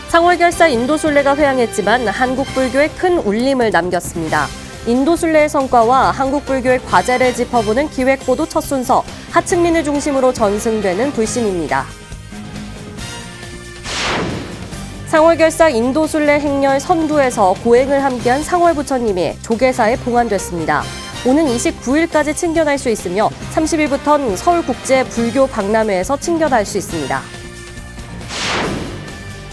상월결사 인도순례가 회항했지만 한국 불교에 큰 울림을 남겼습니다. 인도순례의 성과와 한국 불교의 과제를 짚어보는 기획보도 첫 순서, 하층민을 중심으로 전승되는 불심입니다. 상월결사 인도순례 행렬 선두에서 고행을 함께한 상월 부처님이 조계사에 봉안됐습니다. 오는 29일까지 친견할 수 있으며 30일부터는 서울국제불교박람회에서 친견할 수 있습니다.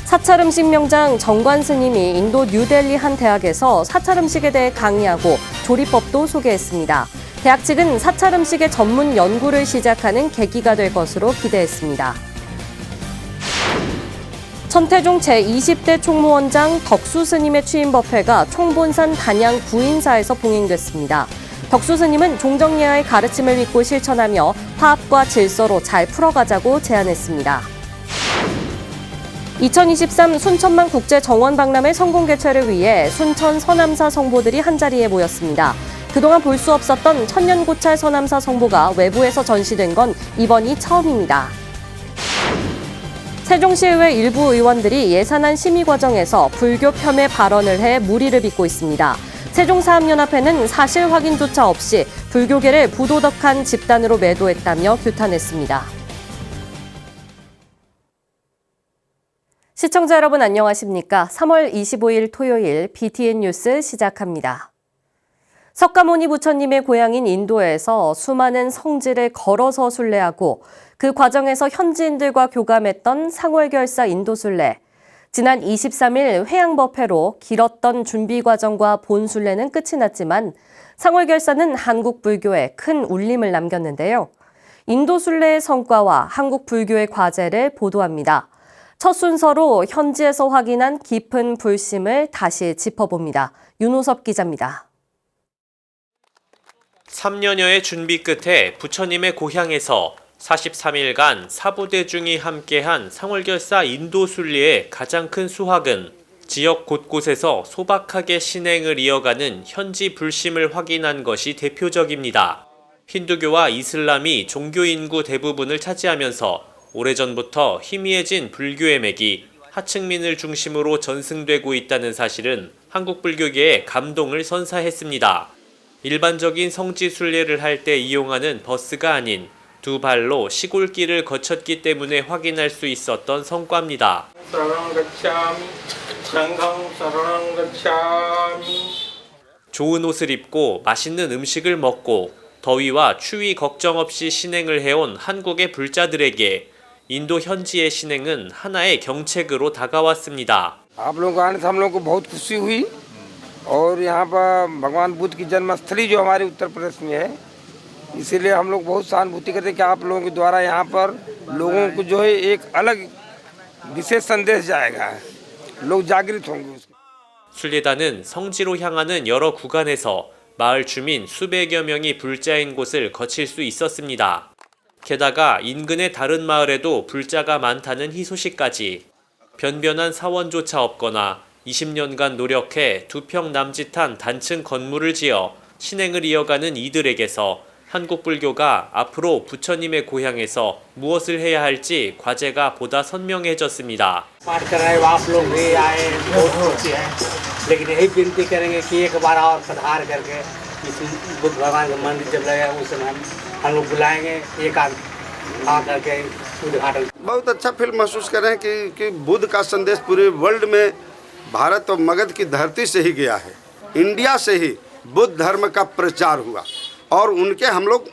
사찰 음식 명장 정관 스님이 인도 뉴델리 한 대학에서 사찰 음식에 대해 강의하고 조리법도 소개했습니다. 대학 측은 사찰 음식의 전문 연구를 시작하는 계기가 될 것으로 기대했습니다. 천태종 제20대 총무원장 덕수 스님의 취임 법회가 총본산 단양 구인사에서 봉행됐습니다. 덕수 스님은 종정예하의 가르침을 믿고 실천하며 화합과 질서로 잘 풀어가자고 제안했습니다. 2023 순천만 국제정원박람회 성공 개최를 위해 순천 서남사 성보들이 한자리에 모였습니다. 그동안 볼 수 없었던 천년고찰 서남사 성보가 외부에서 전시된 건 이번이 처음입니다. 세종시의회 일부 의원들이 예산안 심의 과정에서 불교 폄훼 발언을 해 물의를 빚고 있습니다. 세종사업연합회는 사실 확인조차 없이 불교계를 부도덕한 집단으로 매도했다며 규탄했습니다. 시청자 여러분 안녕하십니까? 3월 25일 토요일 BTN 뉴스 시작합니다. 석가모니 부처님의 고향인 인도에서 수많은 성지를 걸어서 순례하고 그 과정에서 현지인들과 교감했던 상월결사 인도순례. 지난 23일 회양법회로 길었던 준비 과정과 본순례는 끝이 났지만 상월결사는 한국 불교에 큰 울림을 남겼는데요. 인도순례의 성과와 한국 불교의 과제를 보도합니다. 첫 순서로 현지에서 확인한 깊은 불심을 다시 짚어봅니다. 윤호섭 기자입니다. 3년여의 준비 끝에 부처님의 고향에서 43일간 사부대중이 함께한 상월결사 인도순례의 가장 큰 수확은 지역 곳곳에서 소박하게 신행을 이어가는 현지 불심을 확인한 것이 대표적입니다. 힌두교와 이슬람이 종교 인구 대부분을 차지하면서 오래전부터 희미해진 불교의 맥이 하층민을 중심으로 전승되고 있다는 사실은 한국 불교계에 감동을 선사했습니다. 일반적인 성지 순례를 할 때 이용하는 버스가 아닌 두 발로 시골길을 거쳤기 때문에 확인할 수 있었던 성과입니다. 좋은 옷을 입고 맛있는 음식을 먹고 더위와 추위 걱정 없이 신행을 해온 한국의 불자들에게 인도 현지의 신행은 하나의 경책으로 다가왔습니다. आप लोगों को आने से हम लोगों को बहुत खुशी हुई और यहाँ पर भगवान बुद्ध की जन्मस्थली जो हमारे उत्तर प्रदेश में है इसीलिए हम लोग बहुत सहानुभूति करते हैं कि आप लोगों के द्वारा यहाँ पर लोगों को जो है एक अलग विशेष संदेश जाएगा लोग जागृत होंगे उसके 순례단은 성지로 향하는 여러 구간에서 마을 주민 수백여 명이 불자인 곳을 거칠 수 있었습니다. 게다가 인근의 다른 마을에도 불자가 많다는 희소식까지 변변한 사원조차 없거나 20년간 노력해 2평 남짓한 단층 건물을 지어 신행을 이어가는 이들에게서 한국 불교가 앞으로 부처님의 고향에서 무엇을 해야 할지 과제가 보다 선명해졌습니다. बहुत अच्छा फील महसूस कर रहे हैं कि बुद्ध का संदेश पूरे वर्ल्ड में भारत और मगध की धरती से ही गया है। इंडिया से ही बुद्ध धर्म का प्रचार हुआ और उनके हम लोग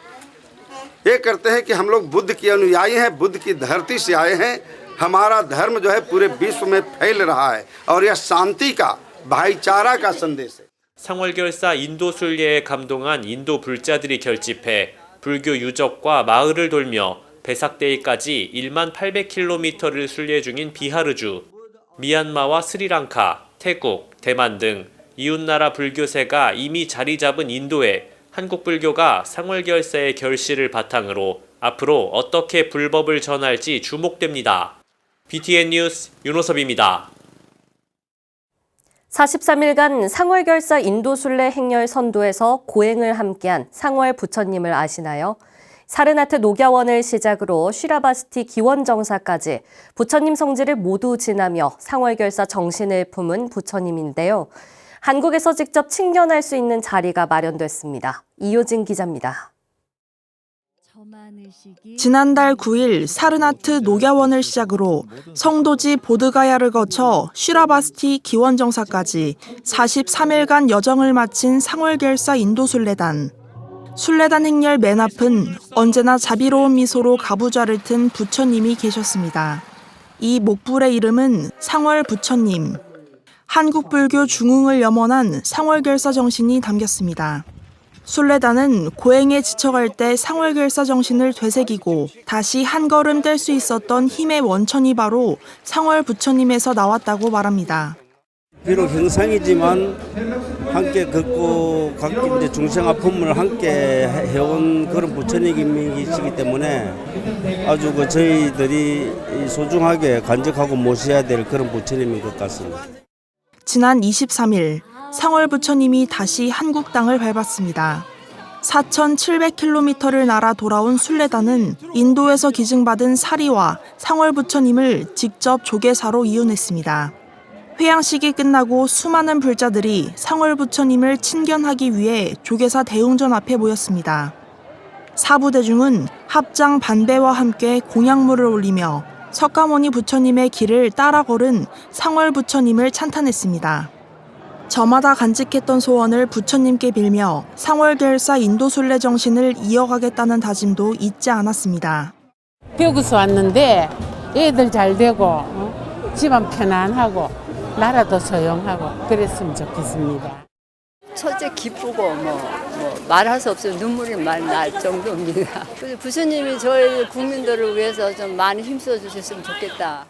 ये करते हैं कि हम लोग बुद्ध के अनुयायी हैं, बुद्ध की धरती से आए हैं। हमारा धर्म जो है पूरे विश्व में फैल रहा है और यह शांति का भाईचारा का संदेश है। 상월결사 인도순례에 감동한 인도 불자들이 결집해 불교 유적과 마을을 돌며 베삭데이까지 1만 800km를 순례 중인 비하르주, 미얀마와 스리랑카, 태국, 대만 등 이웃나라 불교세가 이미 자리 잡은 인도에 한국 불교가 상월결사의 결실을 바탕으로 앞으로 어떻게 불법을 전할지 주목됩니다. BTN 뉴스 윤호섭입니다. 43일간 상월결사 인도순례 행렬 선도에서 고행을 함께한 상월 부처님을 아시나요? 사르나트 녹야원을 시작으로 쉬라바스티 기원정사까지 부처님 성지를 모두 지나며 상월결사 정신을 품은 부처님인데요. 한국에서 직접 친견할 수 있는 자리가 마련됐습니다. 이효진 기자입니다. 지난달 9일 사르나트 녹야원을 시작으로 성도지 보드가야를 거쳐 쉬라바스티 기원정사까지 43일간 여정을 마친 상월결사 인도순례단. 순례단 행렬 맨 앞은 언제나 자비로운 미소로 가부좌를 튼 부처님이 계셨습니다. 이 목불의 이름은 상월 부처님. 한국 불교 중흥을 염원한 상월결사 정신이 담겼습니다. 순례단은 고행에 지쳐갈 때 상월결사 정신을 되새기고 다시 한 걸음 뗄 수 있었던 힘의 원천이 바로 상월 부처님에서 나왔다고 말합니다. 비록 형상이지만 함께 걷고 각기 중생 아픔을 함께 해온 그런 부처님이시기 때문에 아주 저희들이 소중하게 간직하고 모셔야 될 그런 부처님인 것 같습니다. 지난 23일 상월 부처님이 다시 한국 땅을 밟았습니다. 4,700km를 날아 돌아온 순례단은 인도에서 기증받은 사리와 상월 부처님을 직접 조계사로 이혼했습니다. 회양식이 끝나고 수많은 불자들이 상월 부처님을 친견하기 위해 조계사 대웅전 앞에 모였습니다. 사부대중은 합장 반배와 함께 공양물을 올리며 석가모니 부처님의 길을 따라 걸은 상월 부처님을 찬탄했습니다. 저마다 간직했던 소원을 부처님께 빌며 상월결사 인도순례 정신을 이어가겠다는 다짐도 잊지 않았습니다. 배우고서 왔는데 애들 잘 되고 집안 편안하고 나라도 소용하고 그랬으면 좋겠습니다. 첫째 기쁘고 말할 수 없어요. 눈물이 많이 날 정도입니다. 부처님이 저희 국민들을 위해서 좀 많이 힘써 주셨으면 좋겠다.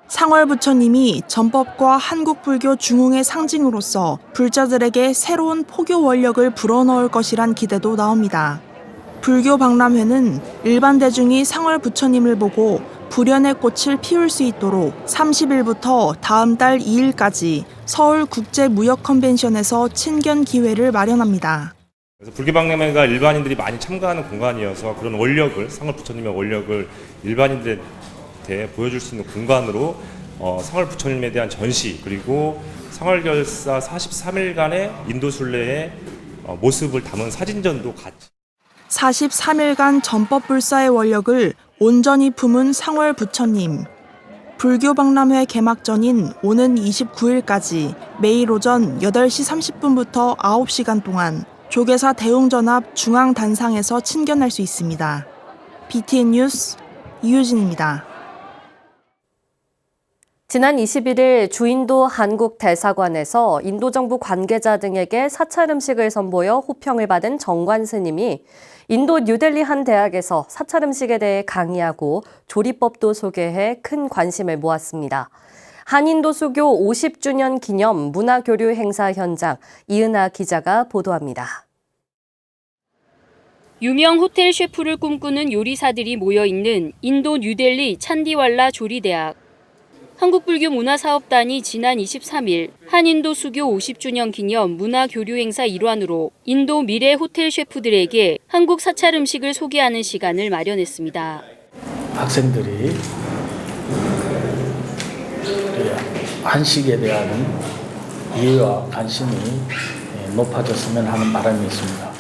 상월 부처님이 전법과 한국 불교 중흥의 상징으로서 불자들에게 새로운 포교 원력을 불어넣을 것이란 기대도 나옵니다. 불교 박람회는 일반 대중이 상월 부처님을 보고 불연의 꽃을 피울 수 있도록 30일부터 다음 달 2일까지 서울 국제무역컨벤션에서 친견 기회를 마련합니다. 그래서 불교박람회가 일반인들이 많이 참가하는 공간이어서 그런 원력을, 상월 부처님의 원력을 일반인들한테 보여줄 수 있는 공간으로 상월 부처님에 대한 전시, 그리고 상월결사 43일간의 인도순례의 모습을 담은 사진전도 같이 43일간 전법불사의 원력을 온전히 품은 상월 부처님. 불교 박람회 개막전인 오는 29일까지 매일 오전 8시 30분부터 9시간 동안 조계사 대웅전 앞 중앙단상에서 친견할 수 있습니다. BTN 뉴스 이유진입니다. 지난 21일 주인도 한국 대사관에서 인도 정부 관계자 등에게 사찰 음식을 선보여 호평을 받은 정관 스님이 인도 뉴델리 한 대학에서 사찰 음식에 대해 강의하고 조리법도 소개해 큰 관심을 모았습니다. 한인도 수교 50주년 기념 문화교류 행사 현장 이은하 기자가 보도합니다. 유명 호텔 셰프를 꿈꾸는 요리사들이 모여있는 인도 뉴델리 찬디왈라 조리대학. 한국불교문화사업단이 지난 23일 한인도 수교 50주년 기념 문화교류 행사 일환으로 인도 미래 호텔 셰프들에게 한국 사찰 음식을 소개하는 시간을 마련했습니다. 학생들이 한식에 대한 이해와 관심이 높아졌으면 하는 바람이 있습니다.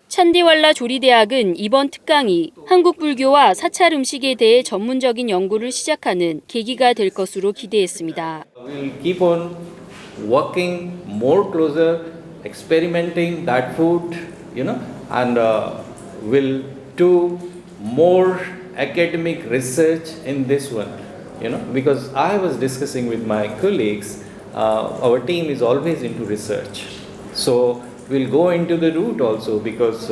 찬디왈라 조리대학은 이번 특강이 한국 불교와 사찰 음식에 대해 전문적인 연구를 시작하는 계기가 될 것으로 기대했습니다. We'll keep on working more closer, experimenting that food, and we'll do more academic research in this one, because I was discussing with my colleagues, our team is always into research. So we'll go into the root also because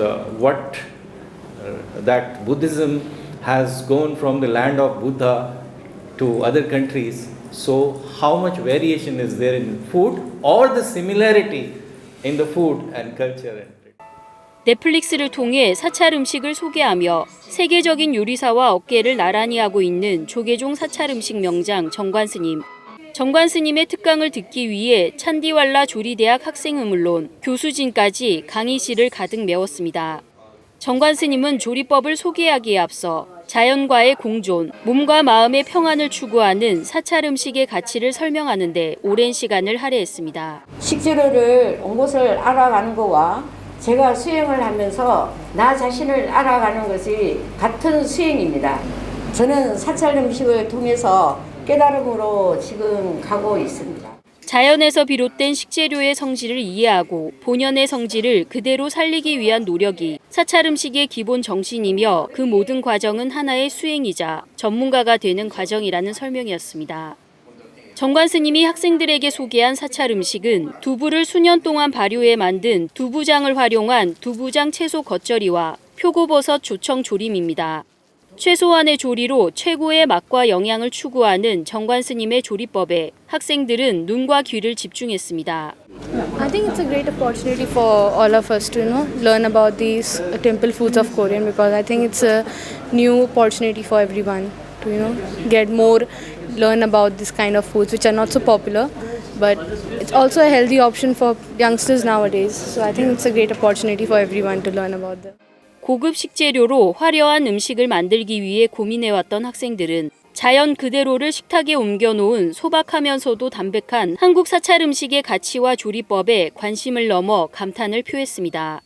that Buddhism has gone from the land of Buddha to other countries. So how much variation is there in food or the similarity in the food and culture? 넷플릭스를 통해 사찰 음식을 소개하며 세계적인 요리사와 어깨를 나란히 하고 있는 조계종 사찰 음식 명장 정관 스님. 정관 스님의 특강을 듣기 위해 찬디왈라 조리대학 학생은 물론 교수진까지 강의실을 가득 메웠습니다. 정관 스님은 조리법을 소개하기에 앞서 자연과의 공존, 몸과 마음의 평안을 추구하는 사찰 음식의 가치를 설명하는 데 오랜 시간을 할애했습니다. 식재료를 온 곳을 알아가는 것과 제가 수행을 하면서 나 자신을 알아가는 것이 같은 수행입니다. 저는 사찰 음식을 통해서 깨달음으로 지금 가고 있습니다. 자연에서 비롯된 식재료의 성질을 이해하고 본연의 성질을 그대로 살리기 위한 노력이 사찰 음식의 기본 정신이며 그 모든 과정은 하나의 수행이자 전문가가 되는 과정이라는 설명이었습니다. 정관 스님이 학생들에게 소개한 사찰 음식은 두부를 수년 동안 발효해 만든 두부장을 활용한 두부장 채소 겉절이와 표고버섯 조청 조림입니다. 최소한의 조리로 최고의 맛과 영양을 추구하는 정관 스님의 조리법에 학생들은 눈과 귀를 집중했습니다. I think it's a great opportunity for all of us to learn about these temple foods of Korean, because I think it's a new opportunity for everyone to get more, learn about this kind of foods which are not so popular, but it's also a healthy option for youngsters nowadays. So I think it's a great opportunity for everyone to learn about them. 고급 식재료로 화려한 음식을 만들기 위해 고민해왔던 학생들은 자연 그대로를 식탁에 옮겨놓은 소박하면서도 담백한 한국 사찰 음식의 가치와 조리법에 관심을 넘어 감탄을 표했습니다.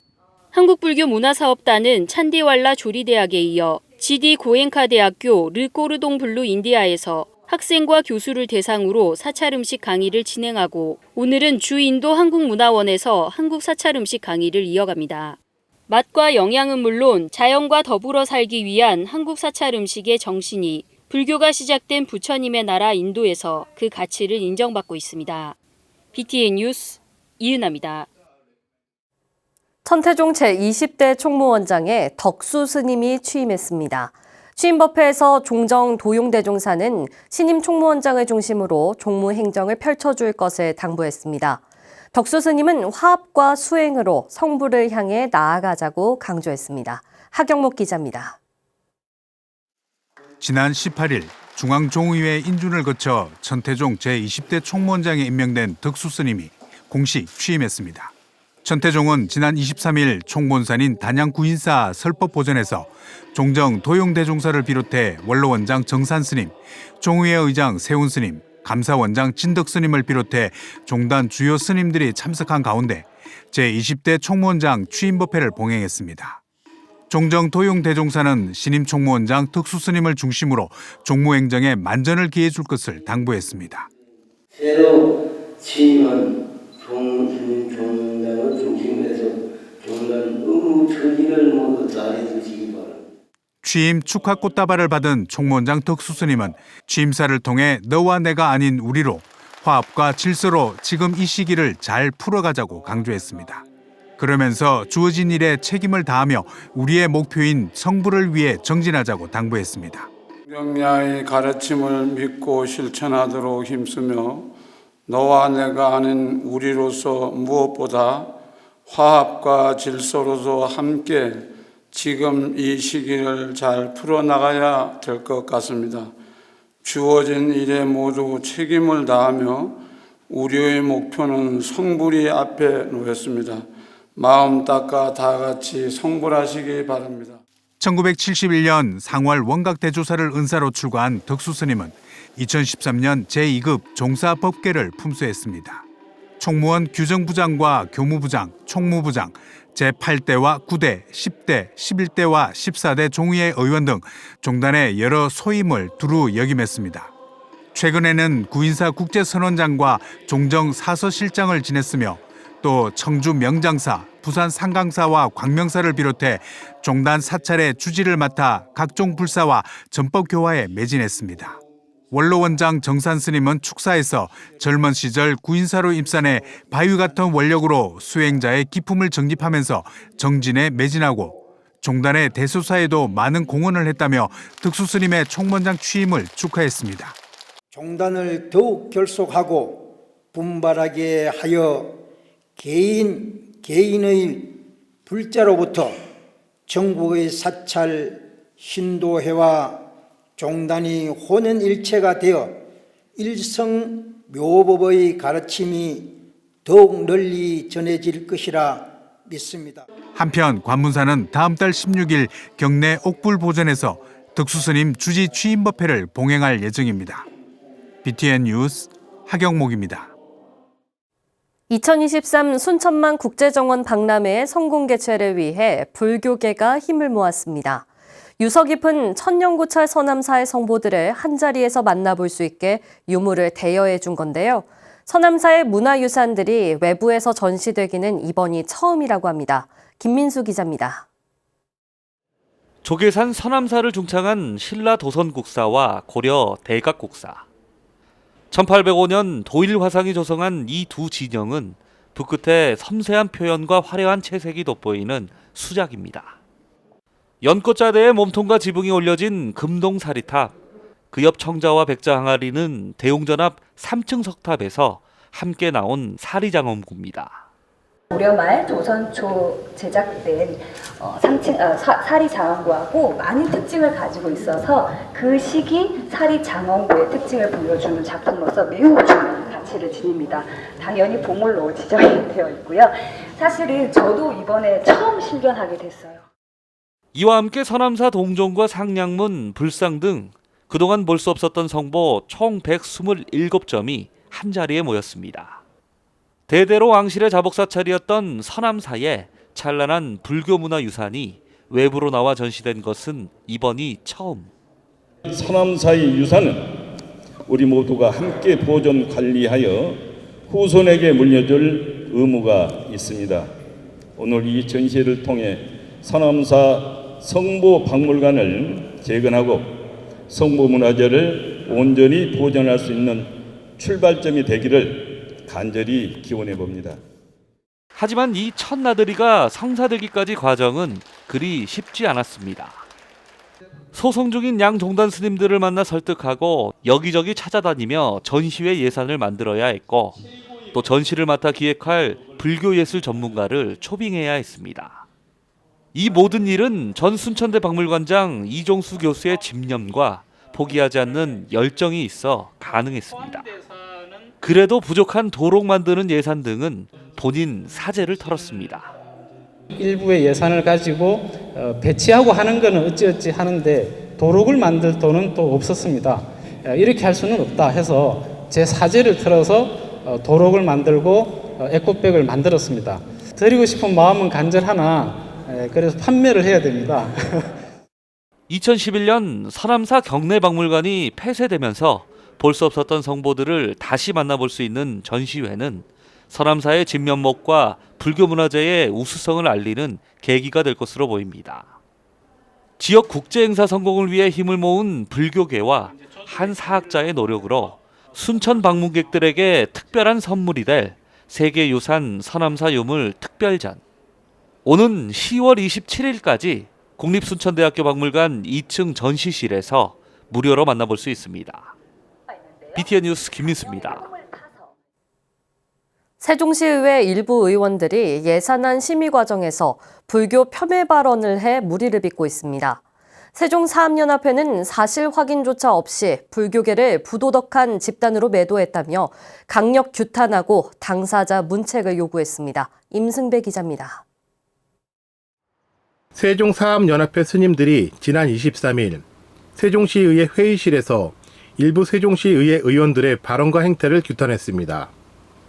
한국불교문화사업단은 찬디왈라 조리대학에 이어 GD 고엔카 대학교 르꼬르동 블루 인디아에서 학생과 교수를 대상으로 사찰 음식 강의를 진행하고 오늘은 주인도 한국문화원에서 한국 사찰 음식 강의를 이어갑니다. 맛과 영양은 물론 자연과 더불어 살기 위한 한국 사찰 음식의 정신이 불교가 시작된 부처님의 나라 인도에서 그 가치를 인정받고 있습니다. BTN 뉴스 이은아입니다. 천태종 제20대 총무원장에 덕수 스님이 취임했습니다. 취임법회에서 종정 도용대종사는 신임 총무원장을 중심으로 종무행정을 펼쳐줄 것을 당부했습니다. 덕수 스님은 화합과 수행으로 성부를 향해 나아가자고 강조했습니다. 하경목 기자입니다. 지난 18일 중앙종의회 인준을 거쳐 천태종 제20대 총무원장에 임명된 덕수 스님이 공식 취임했습니다. 천태종은 지난 23일 총본산인 단양구인사 설법보전에서 종정 도용대종사를 비롯해 원로원장 정산스님, 종의회 의장 세훈스님, 감사원장 진덕스님을 비롯해 종단 주요 스님들이 참석한 가운데 제20대 총무원장 취임법회를 봉행했습니다. 종정 도용대종사는 신임 총무원장 덕수스님을 중심으로 종무행정에 만전을 기해 줄 것을 당부했습니다. 새로 취임한 총무원장을 중심해서 종단 의무 처리를 모두 잘해 주시기 바랍니다. 취임 축하 꽃다발을 받은 총무원장 덕수스님은 취임사를 통해 너와 내가 아닌 우리로 화합과 질서로 지금 이 시기를 잘 풀어가자고 강조했습니다. 그러면서 주어진 일에 책임을 다하며 우리의 목표인 성부를 위해 정진하자고 당부했습니다. 경야의 가르침을 믿고 실천하도록 힘쓰며 너와 내가 아닌 우리로서 무엇보다 화합과 질서로서 함께 지금 이 시기를 잘 풀어나가야 될 것 같습니다. 주어진 일에 모두 책임을 다하며 우리의 목표는 성불이 앞에 놓였습니다. 마음 닦아 다 같이 성불하시기 바랍니다. 1971년 상월 원각대조사를 은사로 출가한 덕수 스님은 2013년 제2급 종사법계를 품수했습니다. 총무원 규정부장과 교무부장, 총무부장, 제8대와 9대, 10대, 11대와 14대 종의회 의원 등 종단의 여러 소임을 두루 역임했습니다. 최근에는 구인사 국제선원장과 종정 사서실장을 지냈으며 또 청주 명장사, 부산 상강사와 광명사를 비롯해 종단 사찰의 주지를 맡아 각종 불사와 전법교화에 매진했습니다. 원로원장 정산스님은 축사에서 젊은 시절 구인사로 입산해 바위 같은 원력으로 수행자의 기품을 정립하면서 정진에 매진하고 종단의 대소사에도 많은 공헌을 했다며 덕수스님의 총무원장 취임을 축하했습니다. 종단을 더욱 결속하고 분발하게 하여 개인의 불자로부터 전국의 사찰, 신도회와 종단이 혼연일체가 되어 일성묘법의 가르침이 더욱 널리 전해질 것이라 믿습니다. 한편 관문사는 다음 달 16일 경내 옥불보전에서 득수스님 주지 취임법회를 봉행할 예정입니다. BTN 뉴스 하경목입니다. 2023 순천만 국제정원 박람회 성공 개최를 위해 불교계가 힘을 모았습니다. 유서 깊은 천년고찰 서남사의 성보들을 한자리에서 만나볼 수 있게 유물을 대여해 준 건데요. 서남사의 문화유산들이 외부에서 전시되기는 이번이 처음이라고 합니다. 김민수 기자입니다. 조계산 서남사를 중창한 신라 도선국사와 고려 대각국사. 1805년 도일 화상이 조성한 이 두 진영은 붓끝에 섬세한 표현과 화려한 채색이 돋보이는 수작입니다. 연꽃자대에 몸통과 지붕이 올려진 금동사리탑, 그 옆 청자와 백자 항아리는 대웅전합 3층 석탑에서 함께 나온 사리장엄구입니다. 고려 말 조선 초 제작된 사리장엄구하고 많은 특징을 가지고 있어서 그 시기 사리장엄구의 특징을 보여주는 작품으로서 매우 중요한 가치를 지닙니다. 당연히 보물로 지정이 되어 있고요. 사실은 저도 이번에 처음 실견하게 됐어요. 이와 함께 서남사 동종과 상량문, 불상 등 그동안 볼 수 없었던 성보 총 127점이 한자리에 모였습니다. 대대로 왕실의 자복사찰이었던 서남사의 찬란한 불교 문화 유산이 외부로 나와 전시된 것은 이번이 처음. 서남사의 유산은 우리 모두가 함께 보존 관리하여 후손에게 물려줄 의무가 있습니다. 오늘 이 전시를 통해 서남사 성보 박물관을 재건하고 성보 문화재를 온전히 보존할 수 있는 출발점이 되기를 간절히 기원해 봅니다. 하지만 이 첫 나들이가 성사되기까지 과정은 그리 쉽지 않았습니다. 소송 중인 양 종단 스님들을 만나 설득하고 여기저기 찾아다니며 전시회 예산을 만들어야 했고 또 전시를 맡아 기획할 불교예술 전문가를 초빙해야 했습니다. 이 모든 일은 전 순천대 박물관장 이종수 교수의 집념과 포기하지 않는 열정이 있어 가능했습니다. 그래도 부족한 도록 만드는 예산 등은 본인 사재를 털었습니다. 일부의 예산을 가지고 배치하고 하는 거는 어찌어찌 하는데 도록을 만들 돈은 또 없었습니다. 이렇게 할 수는 없다 해서 제 사재를 털어서 도록을 만들고 에코백을 만들었습니다. 드리고 싶은 마음은 간절하나 그래서 판매를 해야 됩니다. 2011년 서남사 경내박물관이 폐쇄되면서 볼 수 없었던 성보들을 다시 만나볼 수 있는 전시회는 서남사의 진면목과 불교 문화재의 우수성을 알리는 계기가 될 것으로 보입니다. 지역 국제행사 성공을 위해 힘을 모은 불교계와 한 사학자의 노력으로 순천 방문객들에게 특별한 선물이 될 세계유산 서남사 유물 특별전. 오는 10월 27일까지 국립순천대학교 박물관 2층 전시실에서 무료로 만나볼 수 있습니다. BTN 뉴스 김민수입니다. 세종시의회 일부 의원들이 예산안 심의 과정에서 불교 폄훼 발언을 해 무리를 빚고 있습니다. 세종사암연합회는 사실 확인조차 없이 불교계를 부도덕한 집단으로 매도했다며 강력 규탄하고 당사자 문책을 요구했습니다. 임승배 기자입니다. 세종사암연합회 스님들이 지난 23일 세종시의회 회의실에서 일부 세종시의회 의원들의 발언과 행태를 규탄했습니다.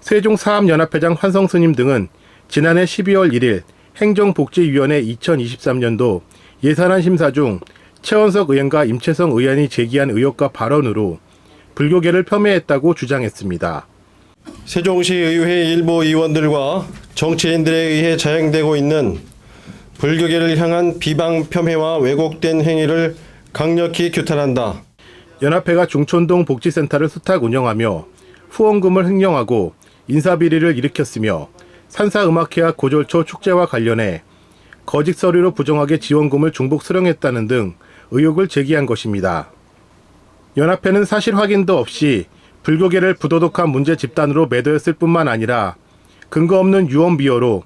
세종사암연합회장 환성 스님 등은 지난해 12월 1일 행정복지위원회 2023년도 예산안 심사 중 최원석 의원과 임채성 의원이 제기한 의혹과 발언으로 불교계를 폄훼했다고 주장했습니다. 세종시의회 일부 의원들과 정치인들에 의해 자행되고 있는 불교계를 향한 비방 폄훼와 왜곡된 행위를 강력히 규탄한다. 연합회가 중촌동 복지센터를 수탁 운영하며 후원금을 횡령하고 인사비리를 일으켰으며 산사음악회와 고졸초 축제와 관련해 거짓 서류로 부정하게 지원금을 중복 수령했다는 등 의혹을 제기한 것입니다. 연합회는 사실 확인도 없이 불교계를 부도덕한 문제 집단으로 매도했을 뿐만 아니라 근거 없는 유언비어로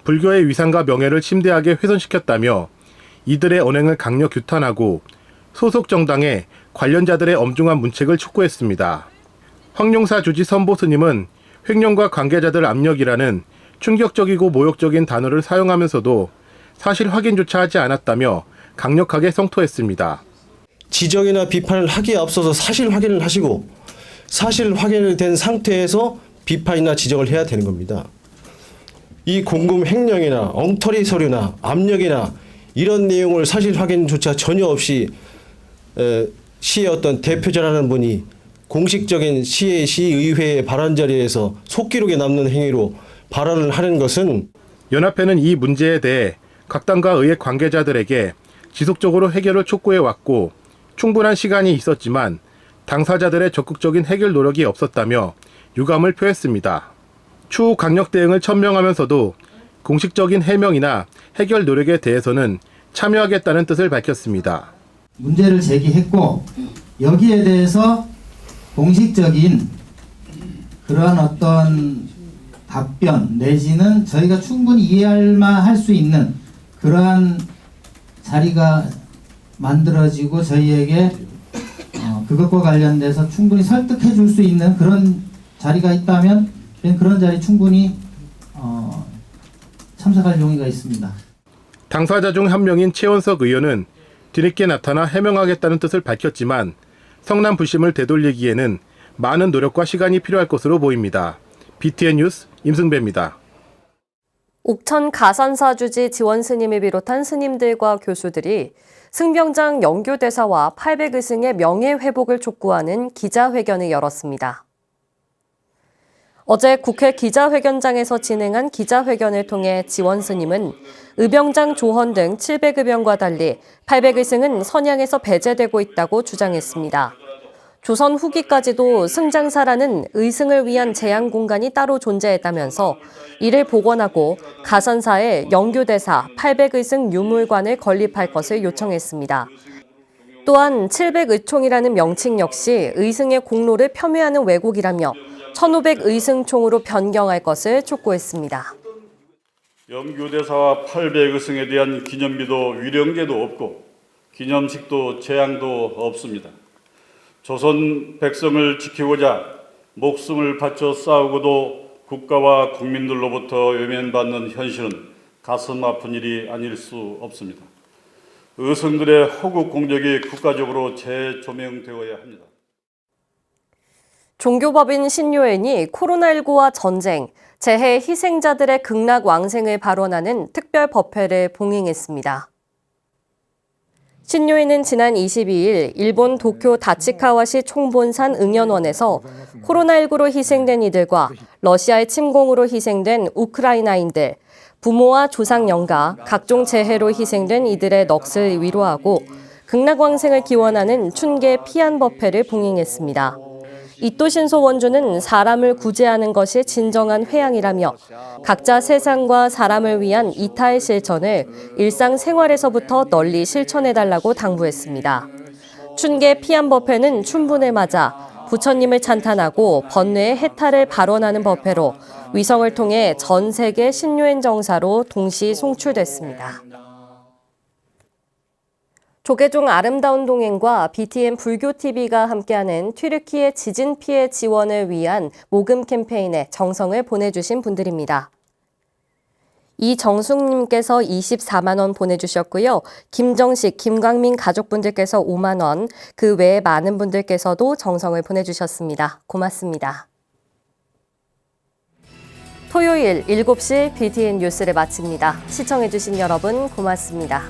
불교의 위상과 명예를 심대하게 훼손시켰다며 이들의 언행을 강력 규탄하고 소속 정당에 관련자들의 엄중한 문책을 촉구했습니다. 황룡사 주지 선보 스님은 횡령과 관계자들 압력이라는 충격적이고 모욕적인 단어를 사용하면서도 사실 확인조차 하지 않았다며 강력하게 성토했습니다. 지적이나 비판을 하기에 앞서서 사실 확인을 하시고 사실 확인이 된 상태에서 비판이나 지적을 해야 되는 겁니다. 이 공금 횡령이나 엉터리 서류나 압력이나 이런 내용을 사실 확인조차 전혀 없이 시의 어떤 대표자라는 분이 공식적인 시의회의 발언 자리에서 속기록에 남는 행위로 발언을 하는 것은 연합회는 이 문제에 대해 각 당과 의회 관계자들에게 지속적으로 해결을 촉구해왔고 충분한 시간이 있었지만 당사자들의 적극적인 해결 노력이 없었다며 유감을 표했습니다. 추후 강력 대응을 천명하면서도 공식적인 해명이나 해결 노력에 대해서는 참여하겠다는 뜻을 밝혔습니다. 문제를 제기했고 여기에 대해서 공식적인 그러한 어떤 답변 내지는 저희가 충분히 이해할만 할 수 있는 그러한 자리가 만들어지고 저희에게 그것과 관련돼서 충분히 설득해 줄 수 있는 그런 자리가 있다면 그런 자리 충분히 참석할 용의가 있습니다. 당사자 중 한 명인 최원석 의원은 뒤늦게 나타나 해명하겠다는 뜻을 밝혔지만 성남 부심을 되돌리기에는 많은 노력과 시간이 필요할 것으로 보입니다. BTN 뉴스 임승배입니다. 옥천 가산사 주지 지원 스님을 비롯한 스님들과 교수들이 승병장 영교대사와 800의승의 명예회복을 촉구하는 기자회견을 열었습니다. 어제 국회 기자회견장에서 진행한 기자회견을 통해 지원 스님은 의병장 조헌 등 700의병과 달리 800의승은 선양에서 배제되고 있다고 주장했습니다. 조선 후기까지도 승장사라는 의승을 위한 제한 공간이 따로 존재했다면서 이를 복원하고 가산사에 영교대사 800의승 유물관을 건립할 것을 요청했습니다. 또한 700의총이라는 명칭 역시 의승의 공로를 폄훼하는 왜곡이라며 1500의승총으로 변경할 것을 촉구했습니다. 영교대사와 800의승에 대한 기념비도 위령제도 없고 기념식도 재앙도 없습니다. 조선 백성을 지키고자 목숨을 바쳐 싸우고도 국가와 국민들로부터 외면받는 현실은 가슴 아픈 일이 아닐 수 없습니다. 의승들의 호국 공적이 국가적으로 재조명되어야 합니다. 종교법인 신요엔이 코로나19와 전쟁, 재해 희생자들의 극락 왕생을 발언하는 특별 법회를 봉행했습니다. 신요엔은 지난 22일 일본 도쿄 다치카와시 총본산 응연원에서 코로나19로 희생된 이들과 러시아의 침공으로 희생된 우크라이나인들, 부모와 조상 영가, 각종 재해로 희생된 이들의 넋을 위로하고 극락왕생을 기원하는 춘계 피안법회를 봉행했습니다. 이토신소 원주는 사람을 구제하는 것이 진정한 회양이라며 각자 세상과 사람을 위한 이타의 실천을 일상생활에서부터 널리 실천해달라고 당부했습니다. 춘계 피안법회는 춘분을 맞아 부처님을 찬탄하고 번뇌의 해탈을 발언하는 법회로 위성을 통해 전 세계 신요엔 정사로 동시 송출됐습니다. 조계종 아름다운 동행과 BTN 불교TV가 함께하는 튀르키예 지진 피해 지원을 위한 모금 캠페인에 정성을 보내주신 분들입니다. 이정숙님께서 24만 원 보내주셨고요. 김정식, 김광민 가족분들께서 5만 원, 그 외에 많은 분들께서도 정성을 보내주셨습니다. 고맙습니다. 토요일 7시 BTN 뉴스를 마칩니다. 시청해주신 여러분 고맙습니다.